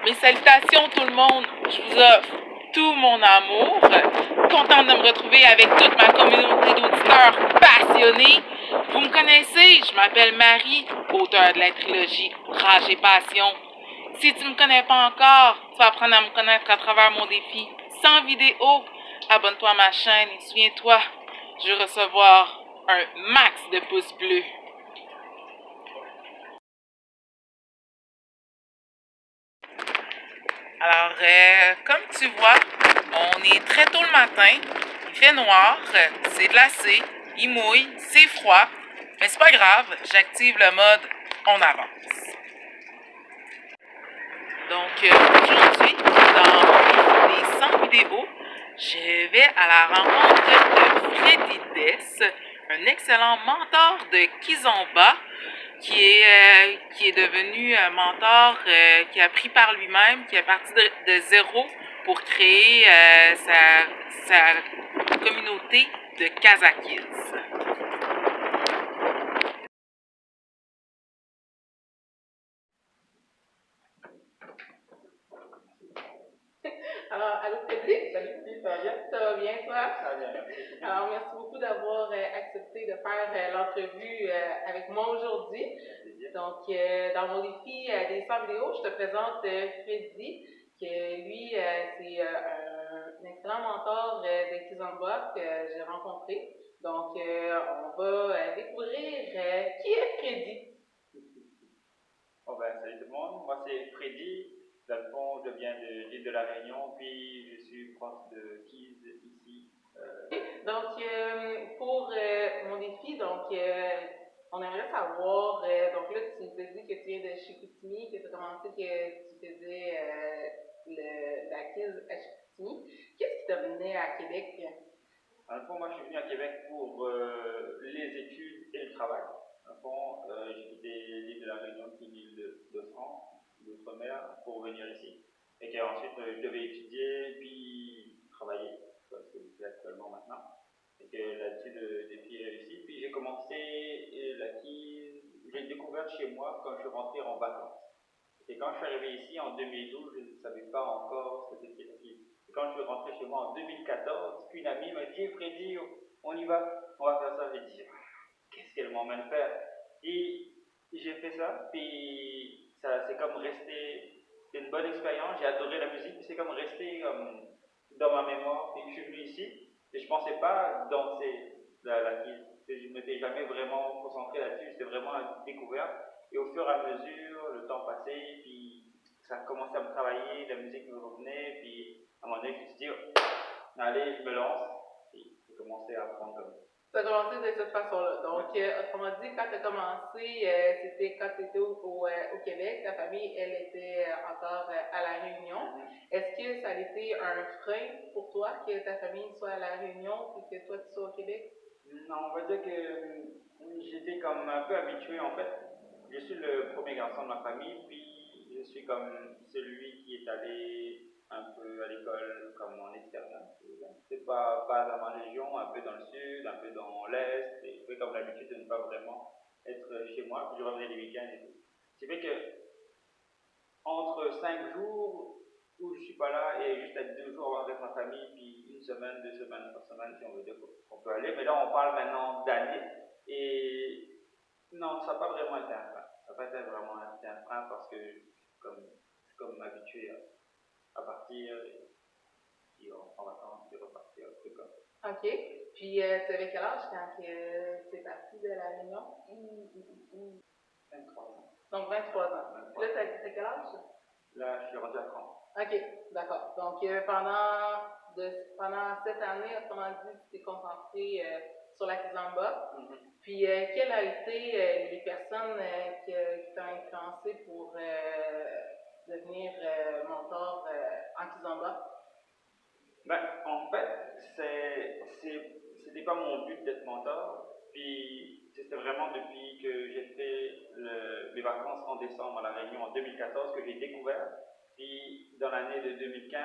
Mes salutations tout le monde, je vous offre tout mon amour. Contente de me retrouver avec toute ma communauté d'auditeurs passionnés. Vous me connaissez, je m'appelle Marie, auteure de la trilogie Rage et Passion. Si tu me connais pas encore, tu vas apprendre à me connaître à travers mon défi 100 vidéos. Abonne-toi à ma chaîne et souviens-toi, je vais recevoir un max de pouces bleus. Alors, comme tu vois, on est très tôt le matin, il fait noir, c'est glacé, il mouille, c'est froid, mais c'est pas grave, j'active le mode on avance. Donc, aujourd'hui, dans les 100 vidéos, je vais à la rencontre de Freddy Dess, un excellent mentor de Kizomba, qui est devenu un mentor qui a appris par lui-même, qui est parti de zéro pour créer sa communauté de Kazakis. Alors, allô Freddy? Salut, ça va bien? Ça va bien, toi? Ça va bien, merci. Alors, merci beaucoup d'avoir accepté de faire l'entrevue avec moi aujourd'hui. Donc, dans mon défi des 100 vidéos, je te présente Freddy, qui lui, c'est un excellent mentor de Kizomba que j'ai rencontré. Donc, on va découvrir qui est Freddy. Bon ben, salut tout le monde, moi c'est Freddy. Dans le fond, je viens de l'île de la Réunion, puis je suis prof de Kiz ici. Donc, pour mon défi, donc, on aimerait savoir, donc là, tu nous as dit que tu viens de Chicoutimi, que tu as commencé, que tu faisais la quiz à Chicoutimi. Qu'est-ce qui t'a mené à Québec? Dans le fond, moi je suis venu à Québec pour les études et le travail. Dans le fond, j'ai quitté l'île de la Réunion, qui est une île de France, d'outre-mer, pour venir ici. Et qu'ensuite, je devais étudier, puis travailler, comme ce que je fais actuellement maintenant. Et que là-dessus, le défi est réussi. Puis j'ai commencé l'acquis, j'ai découvert chez moi quand je suis rentré en vacances. Et quand je suis arrivé ici en 2012, je ne savais pas encore ce que c'était l'acquis. Et quand je suis rentré chez moi en 2014, qu'une amie m'a dit: Freddy, on y va, on va faire ça. J'ai dit: qu'est-ce qu'elle m'emmène faire? Et j'ai fait ça, puis ça c'est comme resté, c'était une bonne expérience, j'ai adoré la musique, c'est comme resté dans ma mémoire. Puis je suis venu ici, et je ne pensais pas danser la guide. Je ne m'étais jamais vraiment concentré là-dessus, c'était vraiment une découverte. Et au fur et à mesure, le temps passait, puis ça a commencé à me travailler, la musique me revenait, puis à un moment donné, je me suis dit: allez, je me lance. Et j'ai commencé à apprendre comme ça. Ça a commencé de cette façon-là. Donc, autrement dit, quand tu as commencé, c'était quand tu étais au Québec, ta famille, elle était encore à La Réunion. Est-ce que ça a été un frein pour toi que ta famille soit à La Réunion et que toi tu sois au Québec? Non, on va dire que j'étais comme un peu habitué en fait. Je suis le premier garçon de ma famille, puis je suis comme celui qui est allé un peu à l'école comme en externe. C'est pas dans ma région, un peu dans le sud, un peu dans l'est, et j'ai comme l'habitude de ne pas vraiment être chez moi, puis je revenais les week-ends et tout. C'est fait que entre 5 jours où je suis pas là et juste être 2 jours avec ma famille, puis une semaine, 2 semaines, 3 semaines, si on veut dire qu'on peut aller. Mais là, on parle maintenant d'années. Et non, ça n'a pas vraiment été un frein. Ça n'a pas été vraiment été un frein parce que je suis comme habitué à partir et puis en vacances, puis repartir, un truc comme ça. OK. Puis, tu avais quel âge quand tu es parti de La Réunion? 23 ans. Donc, 23 ans. 23. Là, tu as quel âge? Là, je suis rendu à 30. OK, d'accord. Donc, pendant cette année, autrement dit, tu t'es concentré sur la Kizomba. Puis, quelles ont été les personnes qui t'ont influencé pour devenir mentor en Kizomba? Ben, en fait, c'était pas mon but d'être mentor. Puis c'était vraiment depuis que j'ai fait mes vacances en décembre à La Réunion en 2014 que j'ai découvert. Puis dans l'année de 2015,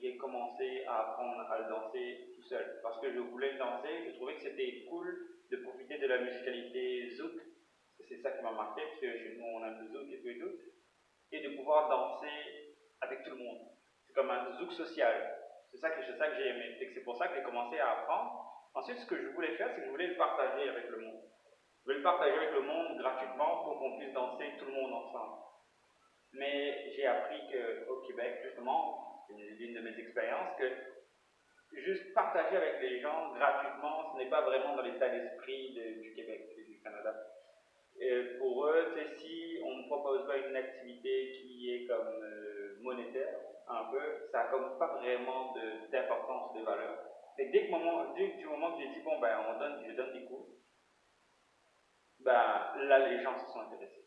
j'ai commencé à apprendre à le danser tout seul. Parce que je voulais danser, je trouvais que c'était cool de profiter de la musicalité zouk. C'est ça qui m'a marqué, parce que chez nous on aime le zouk et tout. Et de pouvoir danser avec tout le monde. C'est comme un zouk social. C'est ça que j'ai aimé. Et c'est pour ça que j'ai commencé à apprendre. Ensuite, ce que je voulais faire, c'est que je voulais le partager avec le monde. Je voulais le partager avec le monde gratuitement pour qu'on puisse danser tout le monde ensemble. Mais j'ai appris qu'au Québec, justement, c'est l'une de mes expériences, que juste partager avec les gens gratuitement, ce n'est pas vraiment dans l'état d'esprit du Québec et du Canada. Et pour eux, si on ne propose pas une activité qui est comme monétaire, un peu, ça n'a comme pas vraiment d'importance, de valeur. Et du moment que j'ai dit, bon, ben, je donne des cours, ben, là, les gens se sont intéressés.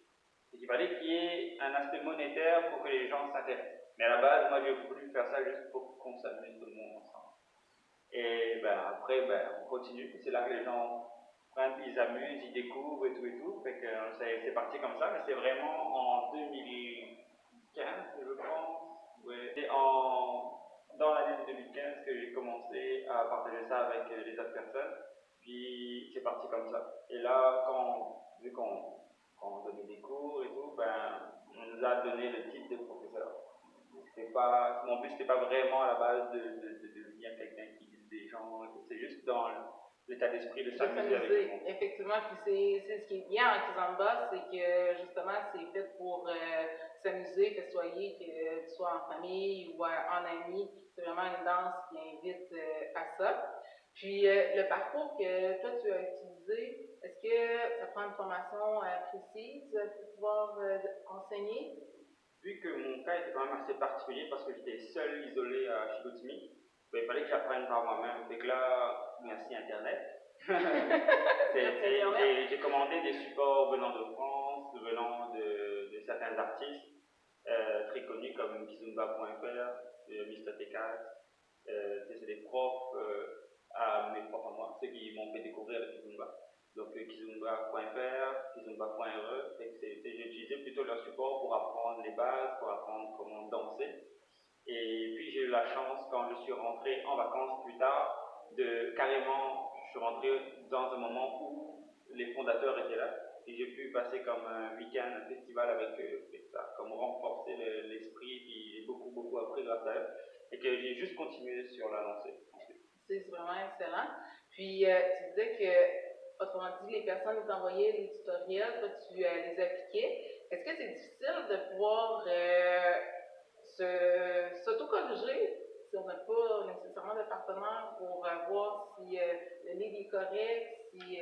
Et il fallait qu'il y ait un aspect monétaire pour que les gens s'intéressent. Mais à la base, moi, j'ai voulu faire ça juste pour qu'on s'amuse tout le monde ensemble. Et ben, après, ben, on continue. C'est là que les gens ils s'amusent, ils découvrent et tout. Fait que c'est parti comme ça, mais c'est vraiment en 2015, je pense. Ouais. C'est dans l'année de 2015 que j'ai commencé à partager ça avec les autres personnes. Puis c'est parti comme ça. Et là, vu qu'on donnait des cours et tout, ben, on nous a donné le titre de professeur. Mon but, c'était pas vraiment à la base de devenir quelqu'un qui guide des gens. C'est juste dans l'état d'esprit de s'amuser avec le monde. Effectivement, puis c'est ce qui est bien en Kizomba, c'est que justement, c'est fait pour s'amuser, festoyer, que tu sois en famille ou en amis. C'est vraiment une danse qui invite à ça. Puis le parcours que toi tu as utilisé, est-ce que ça prend une formation précise pour pouvoir enseigner? Vu que mon cas était quand même assez particulier parce que j'étais seul, isolé à Chicoutimi, ben, il fallait que j'apprenne par moi-même. Fait que là, merci Internet. J'ai commandé des supports venant de France, venant de certains artistes très connus comme Kizumba.fr, Mr. T4. C'est des profs mes profs à moi, ceux qui m'ont fait découvrir le Kizumba. Donc kizumba.fr, kizumba.re, j'ai utilisé plutôt leur support pour apprendre les bases, pour apprendre comment danser. Et puis j'ai eu la chance, quand je suis rentré en vacances plus tard, je suis rentré dans un moment où les fondateurs étaient là. Et j'ai pu passer comme un week-end, un festival avec eux, et ça a comme renforcé l'esprit, puis j'ai beaucoup appris grâce à eux. Et que j'ai juste continué sur la lancée ensuite. C'est vraiment excellent. Puis tu disais que, autrement dit, les personnes t'envoyaient les tutoriels, toi tu les appliquais. Est-ce que c'est difficile de pouvoir s'auto-corriger si on n'a pas nécessairement de partenaire pour voir si le lead est correct, si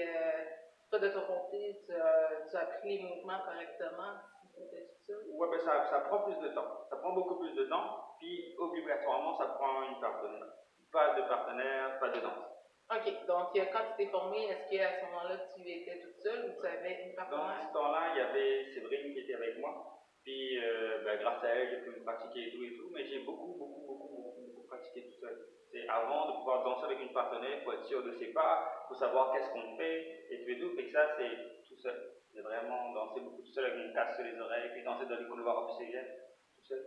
toi de ton côté tu as appris les mouvements correctement, si c'était utile? Ouais, ben ça prend plus de temps. Ça prend beaucoup plus de temps, puis obligatoirement ça prend une partenaire. Pas de partenaire, pas de danse. OK. Donc, quand tu t'es formée, est-ce qu'à ce moment-là, tu étais toute seule ou tu avais une partenaire? Dans ce temps-là, il y avait Séverine qui était avec moi. Puis, grâce à elle, j'ai pu me pratiquer et tout. Mais j'ai beaucoup pratiqué tout seul. C'est avant de pouvoir danser avec une partenaire, il faut être sûr de ses pas, il faut savoir qu'est-ce qu'on fait et tout. Et que ça, c'est tout seul. J'ai vraiment dansé beaucoup tout seul avec une casse sur les oreilles, puis dansé dans les couloirs oxygène, tout seul.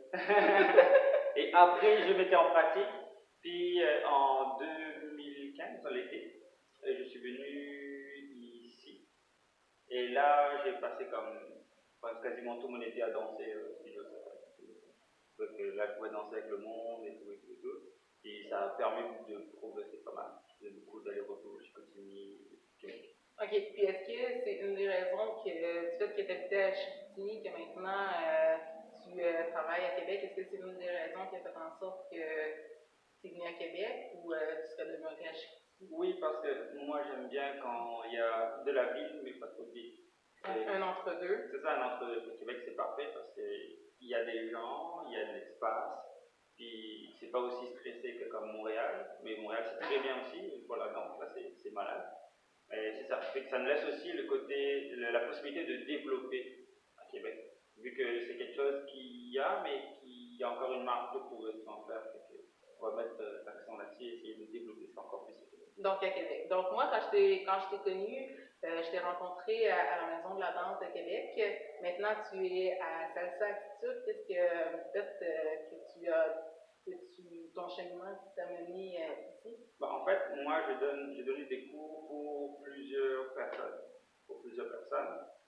Et après, je mettais en pratique. Puis, en 2015, dans l'été, je suis venu ici. Et là, j'ai passé quasiment tout mon été à danser studio Safari. Donc là, je pouvais danser avec le monde et tout. Et ça a permis de progresser pas mal. J'ai beaucoup d'allers-retours, je continue. OK. Puis est-ce que c'est une des raisons du fait que tu habitais à Chicoutimi, que maintenant tu travailles à Québec, est-ce que c'est une des raisons qui a fait en sorte que tu es venu à Québec ou tu serais demeuré à Chicoutimi? Oui, parce que moi, j'aime bien quand il y a de la ville, mais pas trop de ville. Un entre-deux. C'est ça, un entre-deux. Le Québec, c'est parfait parce qu'il y a des gens, il y a de l'espace, puis c'est pas aussi stressé que comme Montréal, mais Montréal, c'est très bien aussi, pour la danse, là, c'est malade. Et c'est ça, fait que ça me laisse aussi la possibilité de développer à Québec, vu que c'est quelque chose qu'il y a, mais qu'il y a encore une marge de progression à faire. On va mettre l'accent là-dessus et essayer de développer ça encore plus. Donc à Québec. Donc moi, quand je t'ai connue, je t'ai rencontré à la Maison de la danse de Québec. Maintenant, tu es à Salsa Attitude. Qu'est-ce que peut-être ton cheminement qui t'a mené ici? Bon, en fait, moi, j'ai donné des cours pour plusieurs personnes.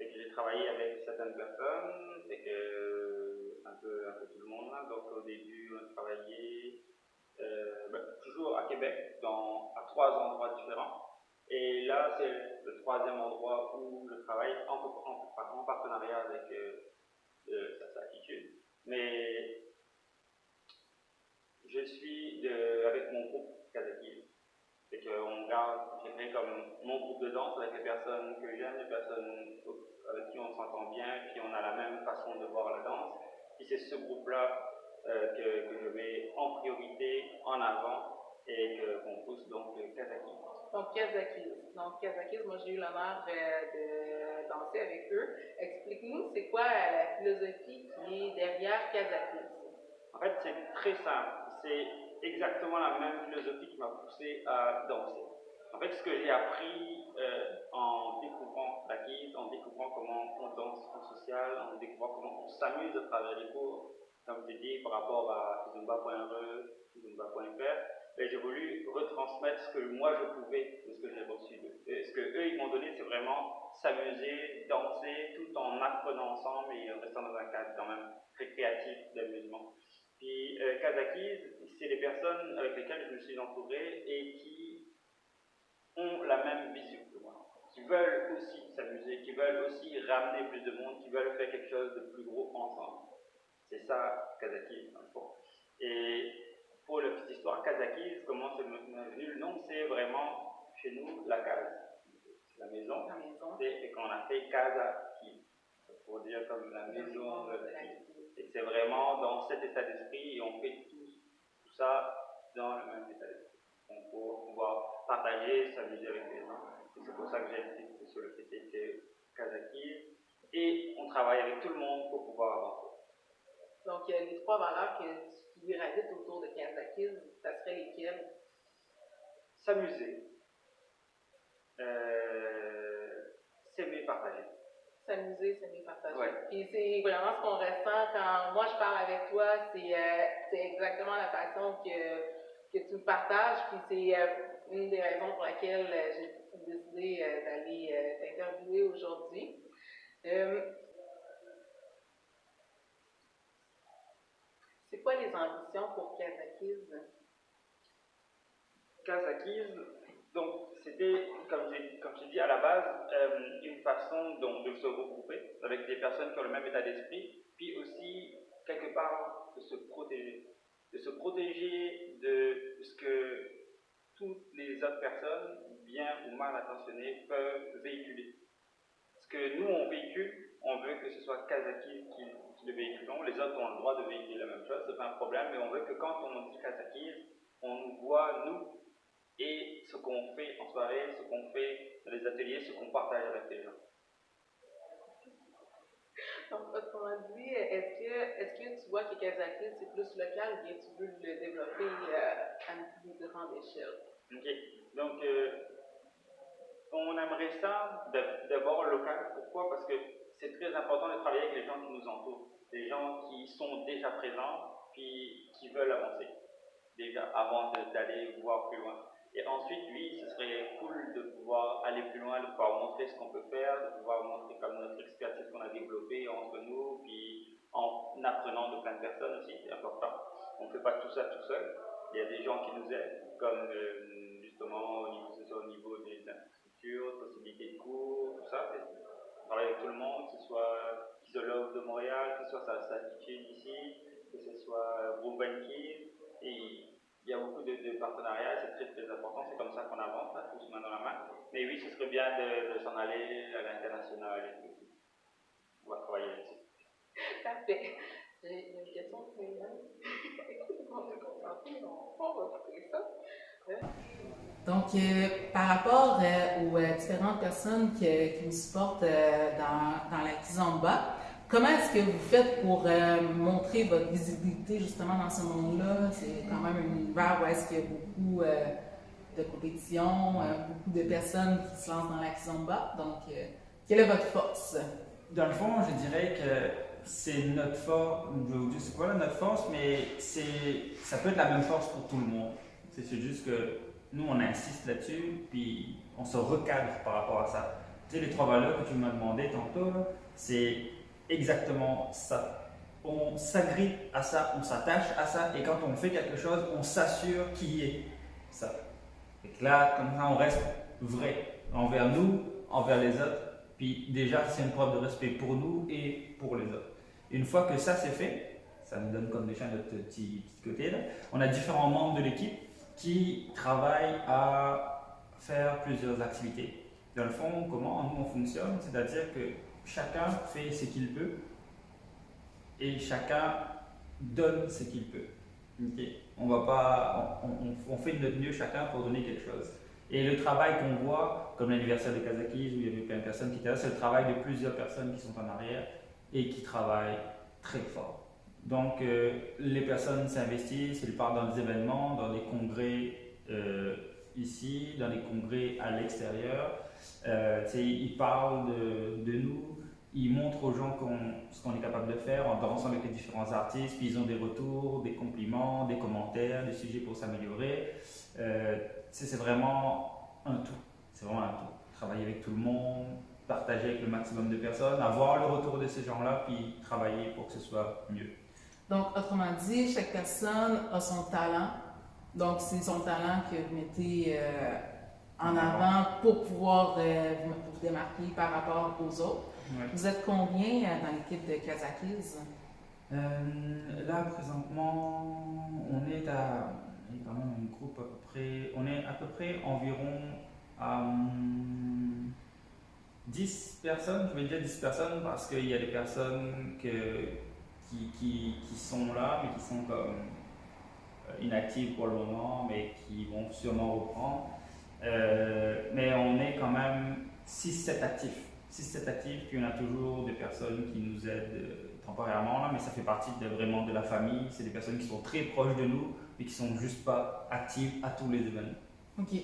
Et que j'ai travaillé avec certaines personnes, et que un peu tout le monde là. Donc au début, on travaillait toujours à Québec, à 3 endroits différents. Et là, c'est le 3e endroit où je travaille en partenariat avec sa attitude. Mais je suis avec mon groupe Kazakis. C'est qu'on garde, j'ai créé comme mon groupe de danse avec les personnes que j'aime, les personnes avec qui on s'entend bien, puis on a la même façon de voir la danse. Puis c'est ce groupe-là que je mets en priorité, en avant, et qu'on pousse donc Kazakis. Donc Kazakis, moi j'ai eu l'honneur de danser avec eux. Explique-nous, c'est quoi la philosophie qui est derrière Kazakis? En fait, c'est très simple. C'est exactement la même philosophie qui m'a poussé à danser. En fait, ce que j'ai appris en découvrant la guide, en découvrant comment on danse en social, en découvrant comment on s'amuse à travers les cours, comme je dis, par rapport à zumba.re, zumba.fr, j'ai voulu retransmettre ce que moi je pouvais de ce que j'ai reçu d'eux. Ce que eux ils m'ont donné, c'est vraiment s'amuser, danser, tout en apprenant ensemble et en restant dans un cadre quand même très créatif d'amusement. Puis Kazakis, c'est les personnes avec lesquelles je me suis entouré et qui ont la même vision que moi, qui veulent aussi s'amuser, qui veulent aussi ramener plus de monde, qui veulent faire quelque chose de plus gros ensemble. C'est ça Kazakis dans le fond. Et pour la petite histoire, Kazakis, comment c'est venu le nom, c'est vraiment chez nous la case, la maison. Et qu'on a fait Kazakis, pour dire comme la maison de la vie. Et c'est vraiment dans cet état d'esprit et on fait tout ça dans le même état d'esprit. Donc pour pouvoir partager, s'amuser avec les gens. Et c'est pour ça que j'ai insisté sur le fait que Kazakis. Et on travaille avec tout le monde pour pouvoir avancer. Donc les 3 valeurs qui gravitent autour de Kazakis, ça serait lesquelles? S'amuser. S'aimer, partager. S'amuser, s'aimer, partager. Ouais. Puis c'est vraiment ce qu'on ressent quand moi je parle avec toi, c'est exactement la passion que tu me partages, puis c'est une des raisons pour laquelle j'ai décidé d'aller t'interviewer aujourd'hui. C'est quoi les ambitions pour Kazakis? Kazakis, donc c'était, comme je dis à la base, une façon donc, de se regrouper avec des personnes qui ont le même état d'esprit, puis aussi, quelque part, de se protéger. De se protéger de ce que toutes les autres personnes, bien ou mal intentionnées, peuvent véhiculer. Ce que nous, on véhicule, on veut que ce soit Kazakis qui le véhiculons. Les autres ont le droit de véhiculer la même chose, c'est pas un problème, mais on veut que quand on dit Kazakis, on nous voit, nous, et ce qu'on fait en soirée, ce qu'on fait dans les ateliers, ce qu'on partage avec les gens. Donc, autrement dit, est-ce que tu vois que Kazakis c'est plus local ou bien tu veux le développer à une plus grande échelle? Ok, donc on aimerait ça d'abord local. Pourquoi? Parce que c'est très important de travailler avec les gens qui nous entourent, les gens qui sont déjà présents, puis qui veulent avancer, déjà avant d'aller voir plus loin. Et ensuite, oui, ce serait cool de pouvoir aller plus loin, de pouvoir montrer ce qu'on peut faire, de pouvoir montrer comme notre expertise qu'on a développée entre nous, puis en apprenant de plein de personnes aussi, c'est important. On ne fait pas tout ça tout seul. Il y a des gens qui nous aident, comme justement que ce soit au niveau des infrastructures, possibilités de cours, tout ça. On travaille avec tout le monde, que ce soit Physiologue de Montréal, que ce soit sa attitude ici, que ce soit Rubenki, et il y a beaucoup de partenariats, c'est très très important, c'est comme ça qu'on avance, là, tous main dans la main. Mais oui, ce serait bien de s'en aller à l'international et tout. On va travailler là-dessus. Parfait. J'ai une question pour les gens. On va concentrer, on va couper ça. Donc, par rapport aux différentes personnes qui nous supportent dans la Kizomba, comment est-ce que vous faites pour montrer votre visibilité justement dans ce monde-là? C'est quand même un univers où est-ce qu'il y a beaucoup de compétition, beaucoup de personnes qui se lancent dans la Kizomba. Donc, quelle est votre force? Dans le fond, je dirais que c'est notre force, je vais vous dire c'est quoi là, notre force, mais ça peut être la même force pour tout le monde. C'est juste que nous, on insiste là-dessus, puis on se recadre par rapport à ça. Tu sais, les 3 valeurs que tu m'as demandé tantôt, c'est exactement ça. on s'agrippe à ça, on s'attache à ça, et quand on fait quelque chose, on s'assure qu'il y ait ça. Et que là, comme ça, on reste vrai envers nous, envers les autres, puis déjà, c'est une preuve de respect pour nous et pour les autres. Une fois que ça c'est fait, ça nous donne comme déjà notre petit côté là, on a différents membres de l'équipe qui travaillent à faire plusieurs activités. Dans le fond, comment nous on fonctionne, c'est-à-dire que chacun fait ce qu'il peut et chacun donne ce qu'il peut. Okay. On fait de notre mieux chacun pour donner quelque chose. Et le travail qu'on voit, comme l'anniversaire de Kazakis, où il y avait plein de personnes qui étaient là, c'est le travail de plusieurs personnes qui sont en arrière et qui travaillent très fort. Donc, les personnes s'investissent, elles partent dans des événements, dans des congrès ici, dans des congrès à l'extérieur. Ils parlent de nous, ils montrent aux gens ce qu'on est capable de faire en dansant avec les différents artistes, puis ils ont des retours, des compliments, des commentaires, des sujets pour s'améliorer. C'est vraiment un tout. C'est vraiment un tout. Travailler avec tout le monde, partager avec le maximum de personnes, avoir le retour de ces gens-là, puis travailler pour que ce soit mieux. Donc, autrement dit, chaque personne a son talent. Donc, c'est son talent que vous mettez en avant pour pouvoir vous démarquer par rapport aux autres. Ouais. Vous êtes combien dans l'équipe de Kazakis? Là, présentement, on est quand même un groupe à peu près, on est à peu près environ à 10 personnes, je vais dire 10 personnes parce qu'il y a des personnes qui sont là, mais qui sont comme inactives pour le moment, mais qui vont sûrement reprendre. Mais on est quand même 6-7 actifs. 6-7 actifs, puis on a toujours des personnes qui nous aident temporairement, là, mais ça fait partie vraiment de la famille. C'est des personnes qui sont très proches de nous, mais qui ne sont juste pas actives à tous les événements. OK.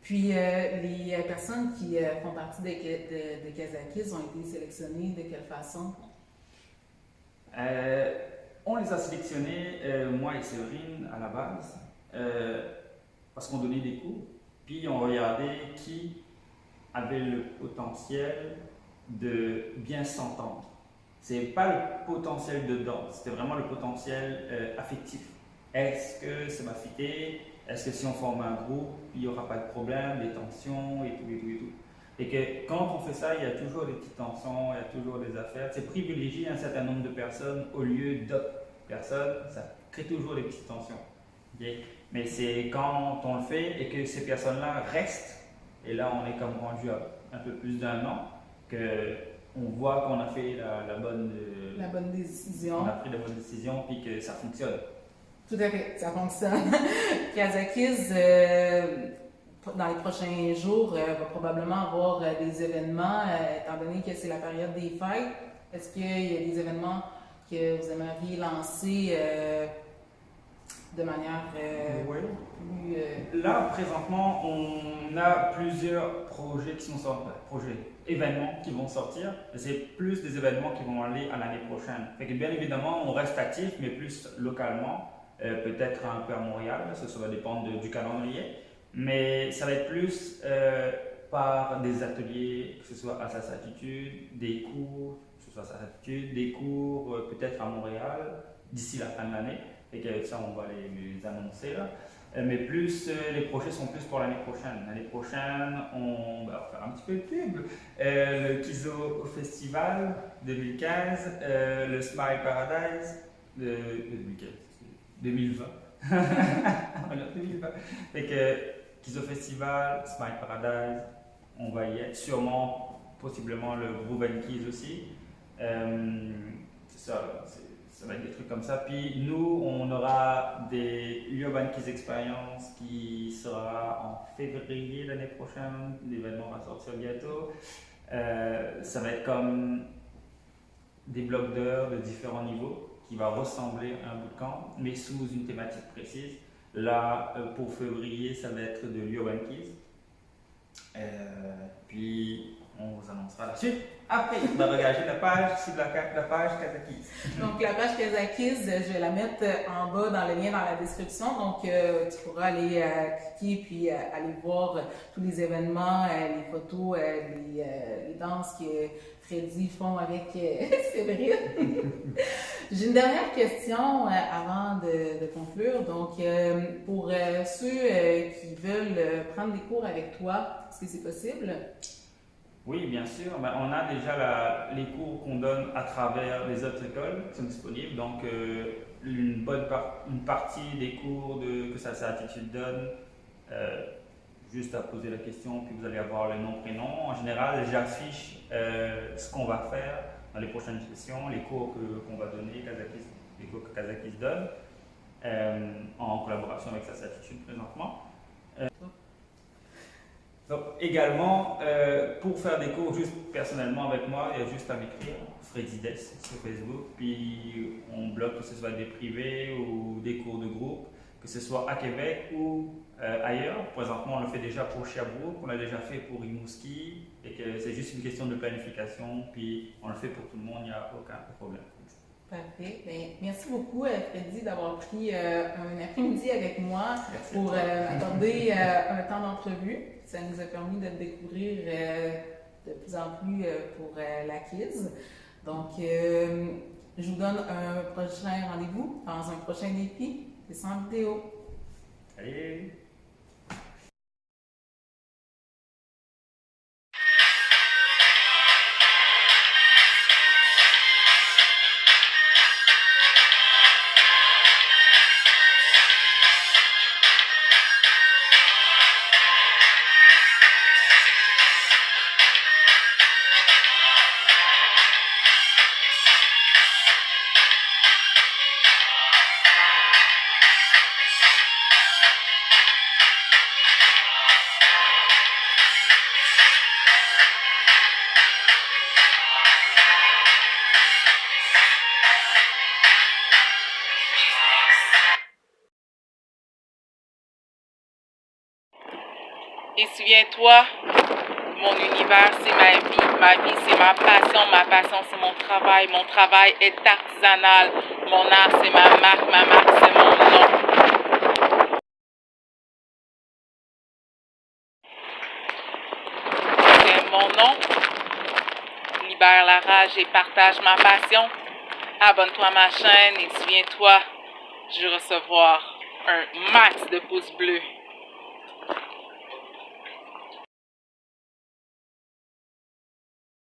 Puis, les personnes qui font partie de Kazakis ont été sélectionnées de quelle façon? On les a sélectionnés, moi et Séverine, à la base, parce qu'on donnait des cours, puis on regardait qui avait le potentiel de bien s'entendre. C'est pas le potentiel de danse, c'était vraiment le potentiel affectif. Est-ce que ça va fitter? Est-ce que si on forme un groupe, il n'y aura pas de problème, des tensions et tout. Et que quand on fait ça, il y a toujours des petites tensions, il y a toujours des affaires. C'est privilégier un certain nombre de personnes au lieu d'autres personnes, ça crée toujours des petites tensions. Okay? Mais c'est quand on le fait et que ces personnes-là restent, et là on est comme rendu à un peu plus d'un an, qu'on voit qu'on a fait la bonne décision. On a pris la bonne décision puis que ça fonctionne. Tout à fait, ça fonctionne. Kazakis, dans les prochains jours, va probablement avoir des événements, étant donné que c'est la période des fêtes. Est-ce qu'il y a des événements que vous aimeriez lancer de manière plus... Là, présentement, on a plusieurs projets qui sont sortis, événements qui vont sortir. C'est plus des événements qui vont aller à l'année prochaine. Fait que bien évidemment, on reste actif, mais plus localement. Peut-être un peu à Montréal, ça va dépendre du calendrier, mais ça va être plus par des ateliers, que ce soit à Sas Attitude, des cours, que ce soit à Sas Attitude, des cours peut-être à Montréal d'ici la fin de l'année, et que ça on va les annoncer là. Mais plus, les projets sont plus pour l'année prochaine. L'année prochaine, on va faire un petit peu de pub. Le Kizo Festival 2015, le Smile Paradise 2020. Voilà, 2020. Fait que Kizo Festival, Smile Paradise, on va y être. Sûrement, possiblement le Groove and Keys aussi. C'est ça, ça va être des trucs comme ça. Puis nous, on aura des Urban Keys Experience qui sera en février l'année prochaine. L'événement va sortir bientôt. Ça va être comme des blocs d'heures de différents niveaux qui va ressembler à un bootcamp, mais sous une thématique précise. Là, pour février, ça va être de l'Urban Keys. Puis, on vous annoncera la suite Après, il faudra regarder la page, c'est la page Kazakis. Donc, la page Kazakis, je vais la mettre en bas dans le lien dans la description. Donc, tu pourras aller cliquer puis aller voir tous les événements, les photos, les danses que Freddy font avec Séverine. J'ai une dernière question avant de conclure. Donc, pour ceux qui veulent prendre des cours avec toi, est-ce que c'est possible? Oui, bien sûr. Ben, on a déjà les cours qu'on donne à travers les autres écoles qui sont disponibles. Donc, une partie des cours que Salsa Attitude donne, juste à poser la question, puis vous allez avoir le nom, prénom. En général, j'affiche ce qu'on va faire dans les prochaines sessions, les cours qu'on va donner, les cours que Kazakis donne, en collaboration avec Salsa Attitude présentement. Donc, également, pour faire des cours juste personnellement avec moi, il y a juste à m'écrire, Freddy Des sur Facebook, puis on bloque que ce soit des privés ou des cours de groupe, que ce soit à Québec ou ailleurs. Présentement, on le fait déjà pour Sherbrooke, on l'a déjà fait pour Rimouski, et que c'est juste une question de planification, puis on le fait pour tout le monde, il n'y a aucun problème. Parfait. Bien, merci beaucoup, Freddy, d'avoir pris un après-midi avec moi pour accorder un temps d'entrevue. Ça nous a permis de te découvrir de plus en plus pour la quiz. Donc, je vous donne un prochain rendez-vous dans un prochain défi. C'est sans vidéo. Allez! Et souviens-toi, mon univers, c'est ma vie, c'est ma passion, c'est mon travail est artisanal, mon art, c'est ma marque, c'est mon nom. C'est mon nom, libère la rage et partage ma passion. Abonne-toi à ma chaîne et souviens-toi, je veux recevoir un max de pouces bleus.